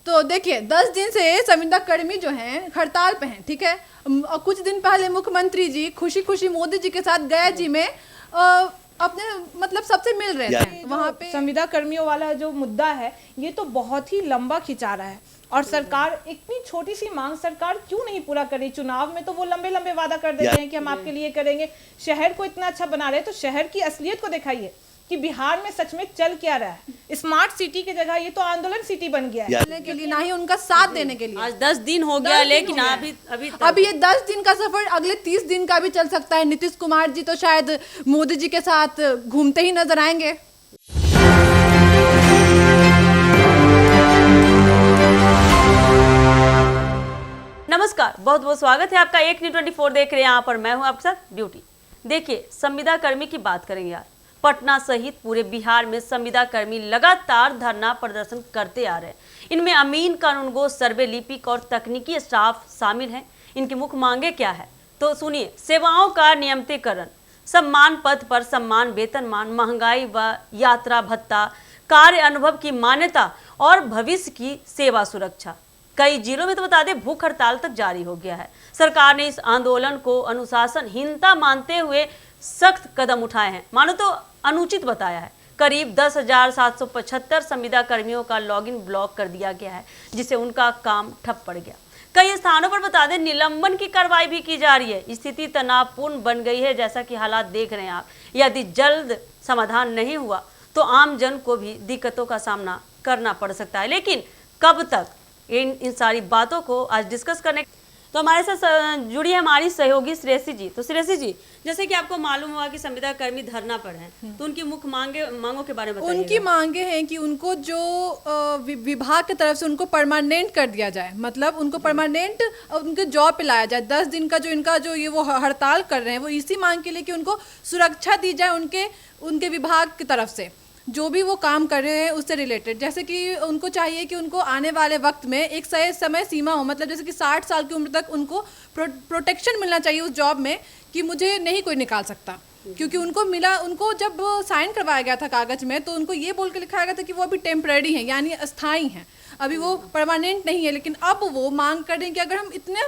तो देखिए 10 दिन से संविदा कर्मी जो हैं हड़ताल पे हैं, ठीक है। और कुछ दिन पहले मुख्यमंत्री जी खुशी खुशी मोदी जी के साथ गया जी में अपने मतलब सबसे मिल रहे थे वहाँ पे। संविदा कर्मियों वाला जो मुद्दा है ये तो बहुत ही लंबा खिंचा रहा है और सरकार इतनी छोटी सी मांग सरकार क्यों नहीं पूरा कर रही। चुनाव में तो वो लंबे लंबे वादा कर देते हैं कि हम आपके लिए करेंगे, शहर को इतना अच्छा बना रहे हैं, तो शहर की असलियत को दिखाइए कि बिहार में सच में चल क्या रहा है। स्मार्ट सिटी की जगह ये तो आंदोलन सिटी बन गया है के लिए, ना ही उनका साथ देने के लिए। आज 10 दिन हो गया, लेकिन अभी ये 10 दिन का सफर अगले 30 दिन का भी चल सकता है। नीतीश कुमार जी तो शायद मोदी जी के साथ घूमते ही नजर आएंगे। नमस्कार, बहुत बहुत स्वागत है आपका एक न्यूज़ 24 देख रहे हैं। यहाँ पर मैं हूँ आपके साथ ब्यूटी। देखिए, संविदा कर्मी की बात करेंगे यार। पटना सहित पूरे बिहार में संविदा कर्मी लगातार धरना प्रदर्शन करते आ रहे हैं। इनमें अमीन, कानूनगो, सर्वे लिपिक और तकनीकी स्टाफ शामिल हैं। इनकी मुख्य मांगे क्या है तो सुनिए। सेवाओं का नियमितीकरण, सम्मान पद पर सम्मान, वेतनमान, महंगाई व यात्रा भत्ता, कार्य अनुभव की मान्यता और भविष्य की सेवा सुरक्षा। कई जिलों में तो बता दें भूख हड़ताल तक जारी हो गया है। सरकार ने इस आंदोलन को अनुशासनहीनता मानते हुए सख्त कदम उठाए हैं, मानो तो अनुचित बताया है। करीब 10,775 संविदा कर्मियों का लॉगिन ब्लॉक कर दिया गया है, जिससे उनका काम ठप पड़ गया। कई स्थानों पर बता दें निलंबन की कार्रवाई भी की जा रही है। स्थिति तनावपूर्ण बन गई है, जैसा कि हालात देख रहे हैं आप। यदि जल्द समाधान नहीं हुआ तो आम जन को भी दिक्कतों का सामना करना पड़ सकता है। लेकिन कब तक, इन सारी बातों को आज डिस्कस करने तो हमारे साथ जुड़ी है हमारी सहयोगी श्रेयसी जी। तो श्रेयसी जी, जैसे कि आपको मालूम हुआ कि संविदा कर्मी धरना पर हैं, तो उनकी मुख्य मांगों के बारे में बताइए। उनकी मांगे हैं कि उनको जो विभाग की तरफ से उनको परमानेंट कर दिया जाए, मतलब उनको परमानेंट उनके जॉब पे लाया जाए। 10 दिन का जो इनका जो ये वो हड़ताल कर रहे हैं वो इसी मांग के लिए कि उनको सुरक्षा दी जाए उनके विभाग की तरफ से, जो भी वो काम कर रहे हैं उससे रिलेटेड। जैसे कि उनको चाहिए कि उनको आने वाले वक्त में एक समय सीमा हो, मतलब जैसे कि 60 साल की उम्र तक उनको प्रोटेक्शन मिलना चाहिए उस जॉब में कि मुझे नहीं कोई निकाल सकता। क्योंकि उनको जब साइन करवाया गया था कागज में तो उनको ये बोल के लिखाया गया था कि वो अभी टेम्परेरी हैं, यानी अस्थाई हैं, अभी वो परमानेंट नहीं है। लेकिन अब वो मांग कर रहे हैं कि अगर हम इतना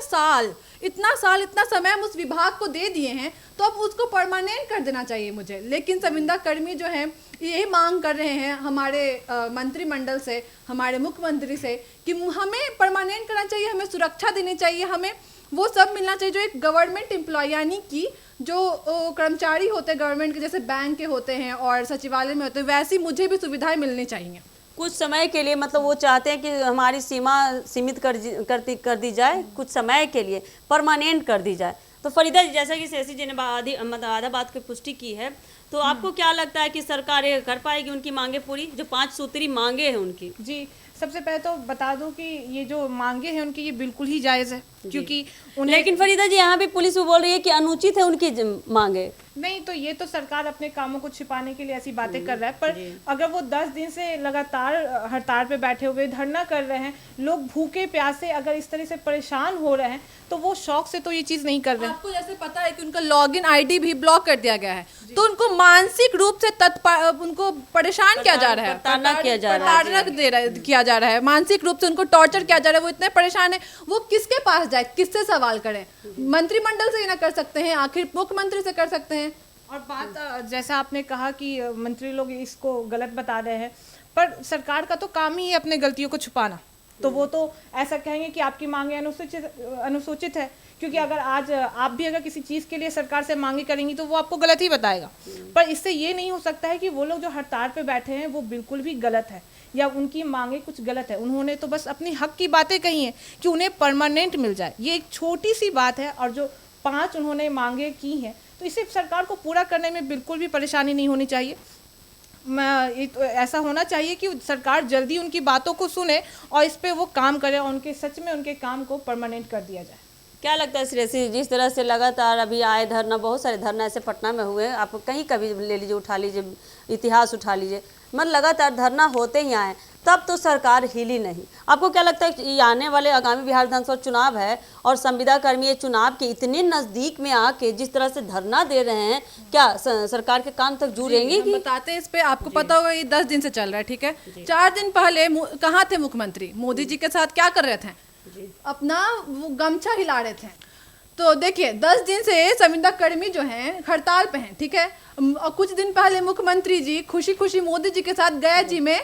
समय हम उस विभाग को दे दिए हैं तो अब उसको परमानेंट कर देना चाहिए मुझे। लेकिन संविदा कर्मी जो हैं यही मांग कर रहे हैं हमारे मंत्रिमंडल से, हमारे मुख्यमंत्री से कि हमें परमानेंट करना चाहिए, हमें सुरक्षा देनी चाहिए, हमें वो सब मिलना चाहिए जो एक गवर्नमेंट एम्प्लॉय, यानी कि जो कर्मचारी होते हैं गवर्नमेंट के, जैसे बैंक के होते हैं और सचिवालय में होते हैं, वैसी मुझे भी सुविधाएं मिलनी चाहिए। कुछ समय के लिए, मतलब वो चाहते हैं कि हमारी सीमा सीमित कर दी जाए, कुछ समय के लिए परमानेंट कर दी जाए। तो फरीदा जी, जैसा कि श्रेयसी जी ने आधा बात की पुष्टि की है, तो आपको क्या लगता है कि सरकार ये कर पाएगी उनकी मांगे पूरी, जो 5 सूत्री मांगे हैं उनकी? जी, सबसे पहले तो बता दूं कि ये जो मांगे हैं उनकी ये बिल्कुल ही जायज़ है, क्योंकि उन्हें। लेकिन फरीदा जी, यहाँ भी पुलिस बोल रही है कि अनुचित है उनकी मांगे। नहीं, तो ये तो सरकार अपने कामों को छिपाने के लिए ऐसी बातें कर रहा है। पर अगर वो 10 दिन से लगातार हड़ताल पे बैठे हुए धरना कर रहे हैं, लोग भूखे प्यासे अगर इस तरह से परेशान हो रहे हैं, तो वो शौक से तो ये चीज़ नहीं कर रहे हैं। आपको जैसे पता है कि उनका लॉगिन आईडी भी ब्लॉक कर दिया गया है, तो उनको मानसिक रूप से उनको परेशान किया जा रहा है, प्रताड़ना किया जा रहा है, मानसिक रूप से उनको टॉर्चर किया जा रहा है। वो इतने परेशान है, वो किसके पास जाए, किससे सवाल करें? मंत्रिमंडल से ही ना कर सकते हैं, आखिर मुख्यमंत्री से कर सकते हैं। और बात जैसा आपने कहा कि मंत्री लोग इसको गलत बता रहे हैं, पर सरकार का तो काम ही है अपने गलतियों को छुपाना। तो वो तो ऐसा कहेंगे कि आपकी मांगे अनुसूचित है, क्योंकि अगर आज आप भी अगर किसी चीज़ के लिए सरकार से मांगे करेंगी तो वो आपको गलत ही बताएगा। पर इससे ये नहीं हो सकता है कि वो लोग जो हड़ताल पे बैठे हैं वो बिल्कुल भी गलत है या उनकी मांगे कुछ गलत है। उन्होंने तो बस अपनी हक की बातें कही हैं कि उन्हें परमानेंट मिल जाए, ये एक छोटी सी बात है। और जो 5 उन्होंने मांगे की हैं, तो इसे सरकार को पूरा करने में बिल्कुल भी परेशानी नहीं होनी चाहिए। ऐसा होना चाहिए कि सरकार जल्दी उनकी बातों को सुने और इस पे वो काम करे और सच में उनके काम को परमानेंट कर दिया जाए। क्या लगता है श्रेयसी, जिस तरह से लगातार अभी आए धरना, बहुत सारे धरना ऐसे पटना में हुए, आप कहीं कभी ले लीजिए, उठा लीजिए, इतिहास उठा लीजिए, मतलब लगातार धरना होते ही आए, तब तो सरकार हिली नहीं। आपको क्या लगता है कि ये आने वाले आगामी बिहार विधानसभा चुनाव है और संविदा कर्मी ये चुनाव के इतने नजदीक में आके जिस तरह से धरना दे रहे हैं, क्या सरकार के कान तक जुड़ेंगे हम कि? बताते हैं इस पे। आपको पता होगा ये 10 दिन से चल रहा है, ठीक है। 4 दिन पहले कहाँ थे मुख्यमंत्री? मोदी जी के साथ क्या कर रहे थे? अपना वो गमछा हिला रहे थे। तो देखिए 10 दिन से संविदा कर्मी जो हैं हड़ताल पे हैं, ठीक है। और कुछ दिन पहले मुख्यमंत्री जी खुशी खुशी मोदी जी के साथ गया जी में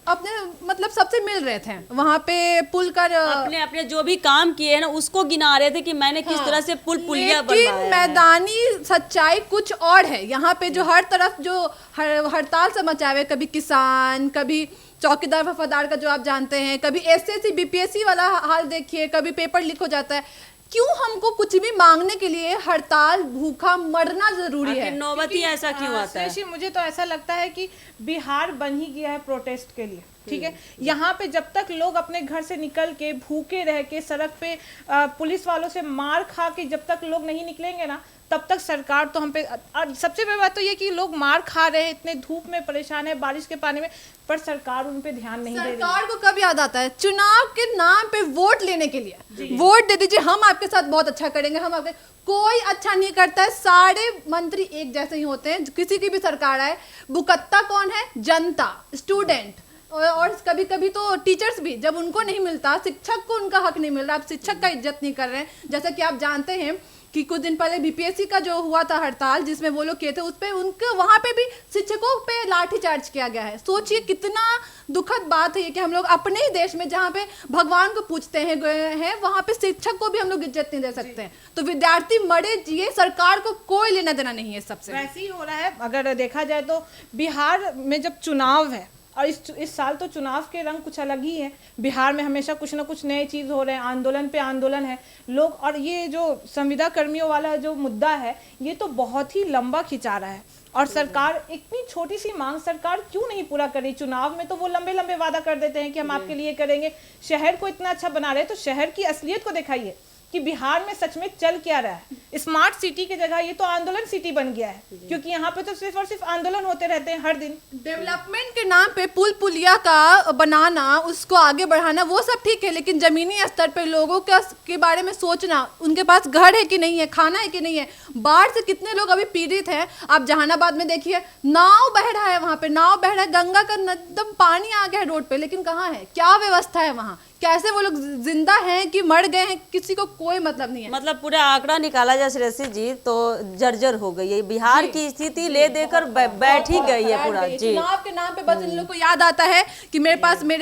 अपने मतलब सबसे मिल रहे थे वहाँ पे पुल का अपने अपने जो भी काम किए हैं ना उसको गिना रहे थे कि मैंने किस तरह से पुलिया बनवाया है। मैदानी सच्चाई कुछ और है। यहाँ पे जो हर तरफ जो हड़ताल से मचा हुए, कभी किसान, कभी चौकीदार वफादार का जो आप जानते हैं, कभी एसएससी बीपीएससी वाला हाल देखिए, कभी पेपर लीक हो जाता है। क्यों हमको कुछ भी मांगने के लिए हड़ताल भूखा मरना जरूरी है? नौबत ही ऐसा क्यों आता है? मुझे तो ऐसा लगता है कि बिहार बन ही गया है प्रोटेस्ट के लिए, ठीक है। यहाँ पे जब तक लोग अपने घर से निकल के भूखे रह के सड़क पे पुलिस वालों से मार खा के जब तक लोग नहीं निकलेंगे ना, तब तक सरकार तो हम पे। और सबसे बड़ी बात तो ये कि लोग मार खा रहे हैं, इतने धूप में परेशान है, बारिश के पानी में, पर सरकार उन पे ध्यान नहीं दे रही। सरकार को कब याद आता है? चुनाव के नाम पे वोट लेने के लिए। वोट दे दीजिए, हम आपके साथ बहुत अच्छा करेंगे, हम आपके। कोई अच्छा नहीं करता है। सारे मंत्री एक जैसे ही होते हैं, किसी की भी सरकार आए। भुगतता कौन है? जनता, स्टूडेंट और कभी कभी तो टीचर्स भी। जब उनको नहीं मिलता, शिक्षक को उनका हक नहीं मिल रहा, आप शिक्षक का इज्जत नहीं कर रहे हैं। जैसा कि आप जानते हैं कि कुछ दिन पहले बीपीएससी का जो हुआ था हड़ताल, जिसमें वो लोग किए थे, उस पे उनके वहाँ पे भी शिक्षकों पे लाठीचार्ज किया गया है। सोचिए कितना दुखद बात है ये कि हम लोग अपने ही देश में जहाँ पे भगवान को पूछते हैं गए हैं, वहाँ पे शिक्षक को भी हम लोग इज्जत नहीं दे सकते हैं। तो विद्यार्थी मरे जिए, सरकार को कोई लेना देना नहीं है। सबसे वैसे ही हो रहा है। अगर देखा जाए तो बिहार में जब चुनाव है, और इस साल तो चुनाव के रंग कुछ अलग ही है। बिहार में हमेशा कुछ ना कुछ नए चीज़ हो रहे हैं, आंदोलन पे आंदोलन है लोग। और ये जो संविदा कर्मियों वाला जो मुद्दा है, ये तो बहुत ही लंबा खिंचा रहा है। और सरकार इतनी छोटी सी मांग सरकार क्यों नहीं पूरा करी? चुनाव में तो वो लंबे लंबे वादा कर देते हैं कि हम आपके लिए करेंगे, शहर को इतना अच्छा बना रहे हैं, तो शहर की असलियत को दिखाइए कि बिहार में सच में चल क्या रहा है। स्मार्ट सिटी की जगह ये तो आंदोलन सिटी बन गया है, क्योंकि यहाँ पे तो सिर्फ और सिर्फ आंदोलन होते रहते हैं हर दिन। डेवलपमेंट के नाम पे पुल पुलिया का बनाना, उसको आगे बढ़ाना, वो सब ठीक है, लेकिन जमीनी स्तर पे लोगों के बारे में सोचना, उनके पास घर है कि नहीं है, खाना है कि नहीं है। बाढ़ से कितने लोग अभी पीड़ित हैं। आप जहानाबाद में देखिए, नाव बह रहा है, वहाँ पे नाव बह रहा है, गंगा का एकदम पानी आ गया है रोड पे, लेकिन कहाँ है? क्या व्यवस्था है वहाँ? कैसे वो लोग जिंदा हैं कि मर गए हैं, किसी को कोई मतलब नहीं है। मतलब पूरा आंकड़ा निकाला जाए श्रेयसी जी तो जर्जर हो गई है बिहार की स्थिति, ले देकर बैठ ही गई है पूरा जी। चुनाव के नाम पे बस इन लोग को याद आता है कि मेरे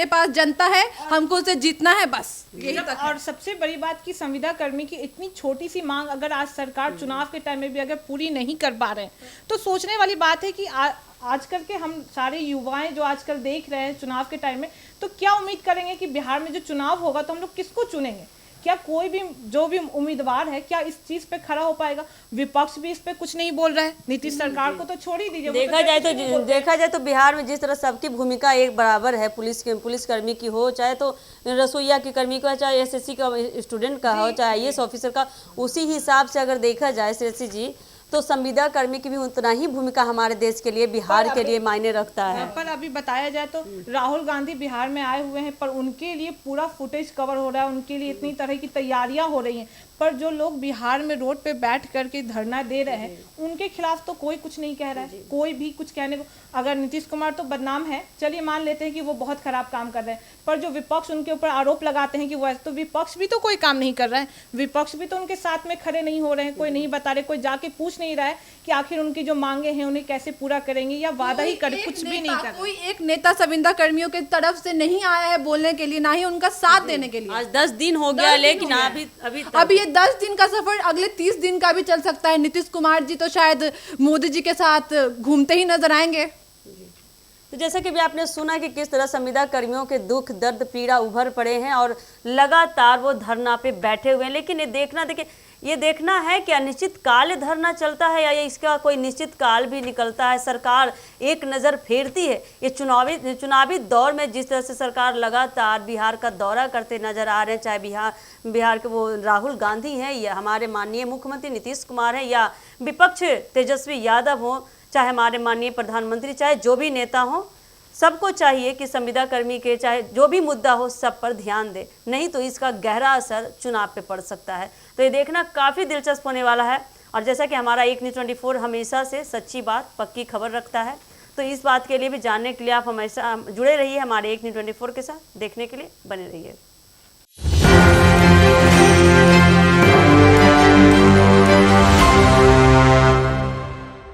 पास जनता है, हमको उसे जीतना है, बस यही तक है। और सबसे बड़ी बात की संविदा कर्मी की इतनी छोटी सी मांग अगर आज सरकार चुनाव के टाइम में भी अगर पूरी नहीं कर पा रहे हैं, तो सोचने वाली बात है कि आजकल के हम सारे युवाएं जो आजकल देख रहे हैं चुनाव के टाइम में, तो क्या उम्मीद करेंगे कि बिहार में जो चुनाव होगा तो हम लोग किसको चुनेंगे? क्या कोई भी जो भी उम्मीदवार है क्या इस चीज पे खड़ा हो पाएगा? विपक्ष भी इस पे कुछ नहीं बोल रहा है। नीतीश सरकार को तो छोड़ ही दीजिए। देखा जाए तो बिहार में जिस तरह सबकी भूमिका एक बराबर है, पुलिस कर्मी की हो, चाहे तो रसोईया की कर्मी का, चाहे एसएससी का स्टूडेंट का हो, चाहे आईएएस ऑफिसर का, उसी हिसाब से अगर देखा जाए श्रेयसी जी तो संविदा कर्मी की भी उतना ही भूमिका हमारे देश के लिए, बिहार के लिए मायने रखता है। पर अभी बताया जाए तो राहुल गांधी बिहार में आए हुए हैं, पर उनके लिए पूरा फुटेज कवर हो रहा है, उनके लिए इतनी तरह की तैयारियां हो रही हैं, पर जो लोग बिहार में रोड पे बैठ करके धरना दे रहे हैं उनके खिलाफ तो कोई कुछ नहीं कह रहा है, कोई भी कुछ कहने को। अगर नीतीश कुमार तो बदनाम है, चलिए मान लेते हैं कि वो बहुत खराब काम कर रहे हैं, पर जो विपक्ष उनके ऊपर आरोप लगाते हैं कि वो, तो विपक्ष भी तो कोई काम नहीं कर रहा है, विपक्ष भी तो उनके साथ में खड़े नहीं हो रहे हैं, कोई नहीं बता रहे, कोई जाके पूछ नहीं रहा है कि आखिर उनकी जो मांगे हैं उन्हें कैसे पूरा करेंगे, या वादा ही करे, कुछ भी नहीं कर। कोई एक नेता संविदा कर्मियों की तरफ से नहीं आया है बोलने के लिए, ना ही उनका साथ देने के लिए। आज 10 दिन हो गया, लेकिन अभी ये 10 दिन का सफर अगले 30 दिन का भी चल सकता है। नीतीश कुमार जी तो शायद मोदी जी के साथ घूमते ही नजर आएंगे। तो जैसा कि भी आपने सुना कि किस तरह संविदा कर्मियों के दुख दर्द पीड़ा उभर पड़े हैं और लगातार वो धरना पे बैठे हुए हैं, लेकिन ये देखना है कि अनिश्चित काल धरना चलता है या इसका कोई निश्चित काल भी निकलता है। सरकार एक नज़र फेरती है। ये चुनावी दौर में जिस तरह से सरकार लगातार बिहार का दौरा करते नजर आ रहे हैं, चाहे बिहार के वो राहुल गांधी हैं या हमारे माननीय मुख्यमंत्री नीतीश कुमार हैं या विपक्ष तेजस्वी यादव हो, चाहे हमारे माननीय प्रधानमंत्री, चाहे जो भी नेता हो, सबको चाहिए कि संविदा कर्मी के चाहे जो भी मुद्दा हो सब पर ध्यान दे, नहीं तो इसका गहरा असर चुनाव पे पड़ सकता है। तो ये देखना काफ़ी दिलचस्प होने वाला है। और जैसा कि हमारा एक न्यूज़ 24 हमेशा से सच्ची बात पक्की खबर रखता है, तो इस बात के लिए भी जानने के लिए आप हमेशा जुड़े रहिए हमारे एक न्यूज़ 24 के साथ। देखने के लिए बने रहिए।